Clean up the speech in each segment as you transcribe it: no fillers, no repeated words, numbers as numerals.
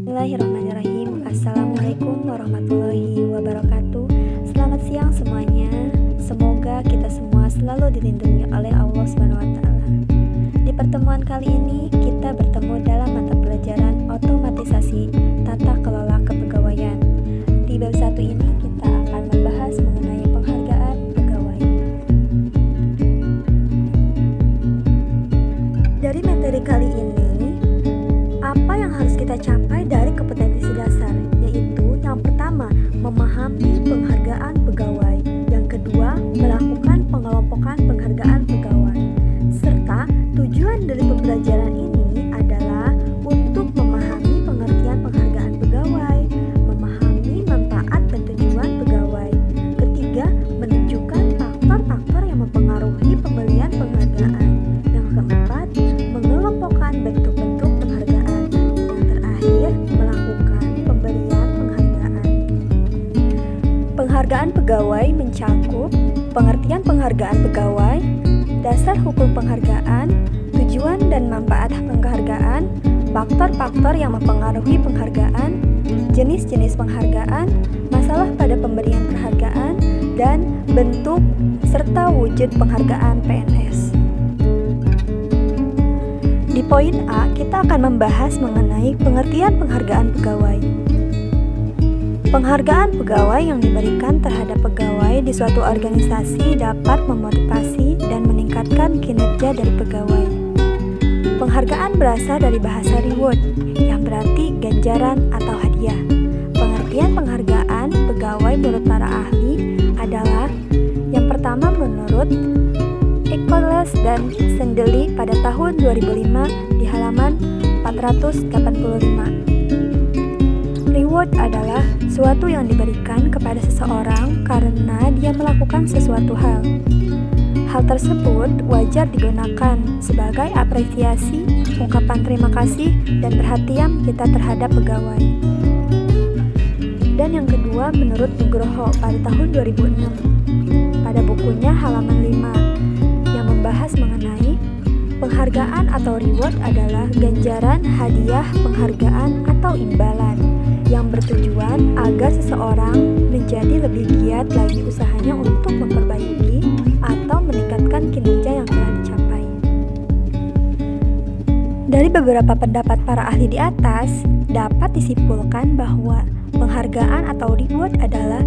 Bismillahirrahmanirrahim. Assalamualaikum warahmatullahi wabarakatuh. Selamat siang semuanya. Semoga kita semua selalu dilindungi oleh Allah SWT. Di pertemuan kali ini kita bertemu dalam mata pelajaran otomatisasi tata kelola kepegawaian. Di bab 1 ini kita akan membahas mengenai penghargaan pegawai. Dari materi kali ini, apa yang harus kita capai dari kompetensi dasar, yaitu yang pertama, memahami penghargaan pegawai, yang kedua, melakukan pengelompokan penghargaan pegawai, serta tujuan dari pembelajaran ini adalah untuk memahami pengertian penghargaan pegawai, memahami manfaat dan tujuan pegawai. Ketiga, menunjukkan faktor-faktor yang mempengaruhi pemberian penghargaan. Yang keempat, mengelompokkan bentuk-bentuk penghargaan. Yang terakhir, melakukan pemberian penghargaan. Penghargaan pegawai mencakup pengertian penghargaan pegawai, dasar hukum penghargaan, tujuan dan manfaat penghargaan, faktor-faktor yang mempengaruhi penghargaan, jenis-jenis penghargaan, masalah pada pemberian penghargaan, dan bentuk serta wujud penghargaan PNS. Di poin A, kita akan membahas mengenai pengertian penghargaan pegawai. Penghargaan pegawai yang diberikan terhadap pegawai di suatu organisasi dapat memotivasi dan meningkatkan kinerja dari pegawai. Penghargaan berasal dari bahasa reward, yang berarti ganjaran atau hadiah. Pengertian penghargaan pegawai menurut para ahli adalah yang pertama menurut Eccles dan Sendeli pada tahun 2005 di halaman 485. Reward adalah suatu yang diberikan kepada seseorang karena dia melakukan sesuatu hal. Hal tersebut wajar digunakan sebagai apresiasi, ungkapan terima kasih, dan perhatian kita terhadap pegawai. Dan yang kedua menurut Nugroho pada tahun 2006 pada bukunya halaman 5 yang membahas mengenai penghargaan atau reward adalah ganjaran, hadiah, penghargaan, atau imbalan yang bertujuan agar seseorang menjadi lebih giat lagi usahanya untuk memperbaiki atau meningkatkan kinerja yang telah dicapai. Dari beberapa pendapat para ahli di atas, dapat disimpulkan bahwa penghargaan atau reward adalah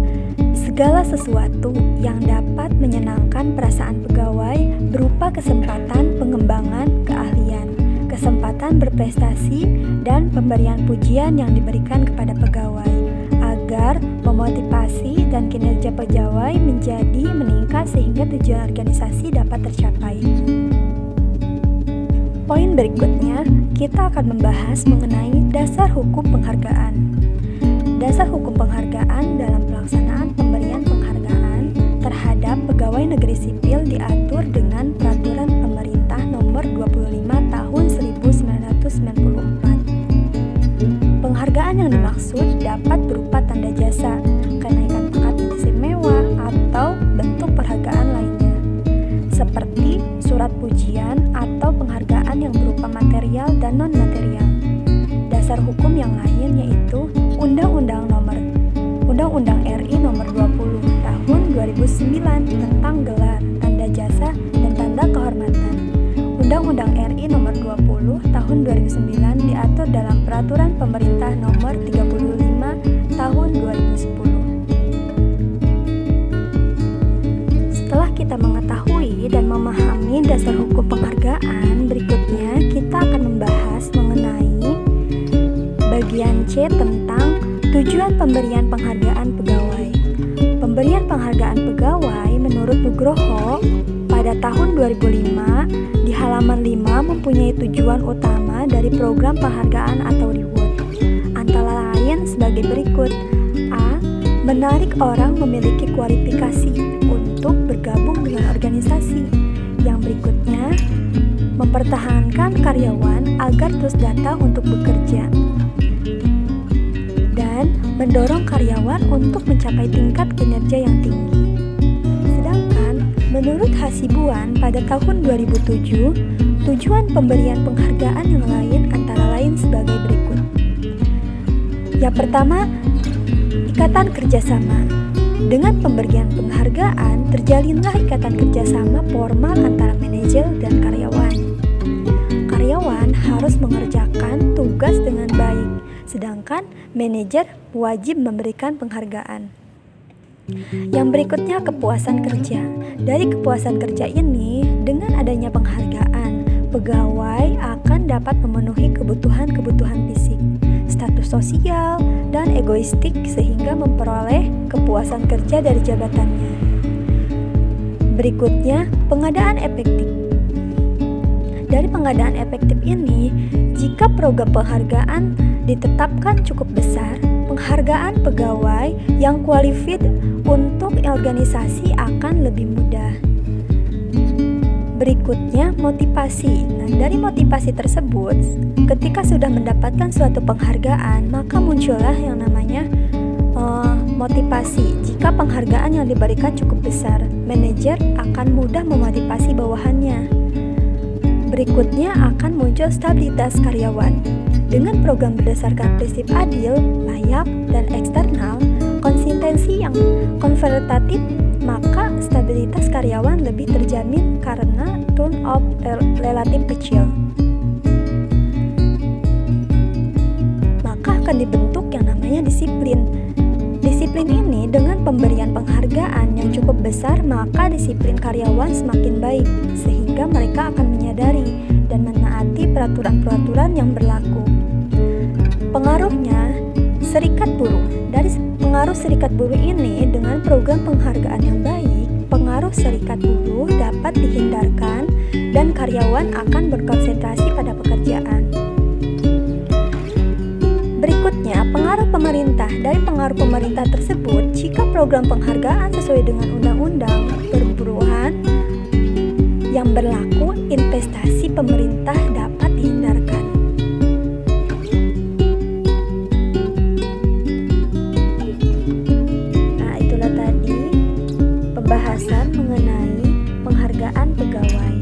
segala sesuatu yang dapat menyenangkan perasaan pegawai berupa kesempatan pengembangan keahlian, kesempatan berprestasi, dan pemberian pujian yang diberikan kepada pegawai agar memotivasi dan kinerja pegawai menjadi meningkat sehingga tujuan organisasi dapat tercapai. Poin berikutnya, kita akan membahas mengenai dasar hukum penghargaan. Dasar hukum penghargaan dalam pelaksanaan pemberian penghargaan terhadap pegawai negeri sipil diatur dengan Peraturan Pemerintah Nomor 25 Tahun 1994. Penghargaan yang dimaksud dapat berupa tanda jasa, kenaikan pangkat istimewa, atau bentuk penghargaan lainnya, seperti surat pujian atau penghargaan yang berupa material dan non-material. Dasar hukum yang lain yaitu Undang-Undang RI Nomor 20 Tahun 2009 tentang gelar, tanda jasa, dan tanda kehormatan. Undang-Undang RI Nomor 20 Tahun 2009 diatur dalam Peraturan Pemerintah Nomor 35 Tahun 2010. Setelah kita mengetahui dan memahami dasar hukum penghargaan, berikutnya kita akan membahas mengenai bagian C tentang tujuan pemberian penghargaan pegawai. Pemberian penghargaan pegawai menurut Nugroho pada tahun 2005 di halaman 5 mempunyai tujuan utama dari program penghargaan atau reward, antara lain sebagai berikut. A. Menarik orang memiliki kualifikasi untuk bergabung dengan organisasi. Yang berikutnya, mempertahankan karyawan agar terus datang untuk bekerja, dan mendorong karyawan untuk mencapai tingkat kinerja yang tinggi. Sedangkan menurut Hasibuan pada tahun 2007, tujuan pemberian penghargaan yang lain antara lain sebagai berikut. Yang pertama, ikatan kerjasama. Dengan pemberian penghargaan, terjalinlah ikatan kerjasama formal antara manajer dan karyawan. Karyawan harus mengerjakan tugas dengan baik, sedangkan manajer wajib memberikan penghargaan. Yang berikutnya, kepuasan kerja. Dari kepuasan kerja ini, dengan adanya penghargaan, pegawai akan dapat memenuhi kebutuhan-kebutuhan fisik, status sosial, dan egoistik sehingga memperoleh kepuasan kerja dari jabatannya. Berikutnya, pengadaan efektif. Dari pengadaan efektif ini, jika program penghargaan ditetapkan cukup besar, penghargaan pegawai yang qualified untuk organisasi akan lebih mudah. Berikutnya, motivasi. Nah, dari motivasi tersebut, ketika sudah mendapatkan suatu penghargaan, maka muncullah yang namanya motivasi. Jika penghargaan yang diberikan cukup besar, manajer akan mudah memotivasi bawahannya. Berikutnya akan muncul stabilitas karyawan. Dengan program berdasarkan prinsip adil, layak, dan eksternal, konsistensi yang konservatif, maka stabilitas karyawan lebih terjamin karena turnover relatif kecil. Maka akan dibentuk yang namanya disiplin. Disiplin ini dengan pemberian penghargaan yang cukup besar, maka disiplin karyawan semakin baik, sehingga mereka akan menyadari dan menaati peraturan-peraturan yang berlaku. Pengaruhnya, serikat buruh. Dari pengaruh serikat buruh ini dengan program penghargaan yang baik, pengaruh serikat buruh dapat dihindarkan dan karyawan akan berkonsentrasi pada pekerjaan. Berikutnya, pengaruh pemerintah. Dari pengaruh pemerintah tersebut, jika program penghargaan sesuai dengan undang-undang perburuhan yang berlaku, investasi pemerintah dapat dihindarkan. Nah, itulah tadi pembahasan mengenai penghargaan pegawai.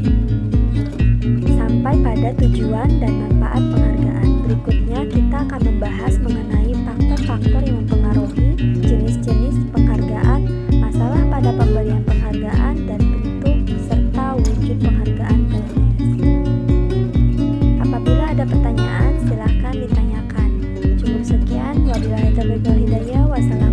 Sampai pada tujuan dan manfaat penghargaan. Berikutnya kita akan membahas mengenai faktor-faktor yang mempengaruhi jenis-jenis penghargaan, masalah pada pemberian penghargaan, dan bentuk serta wujud penghargaan PNS. Apabila ada pertanyaan, silahkan ditanyakan. Cukup sekian. Wabillahi taufiq wal hidayah. Wassalamualaikum.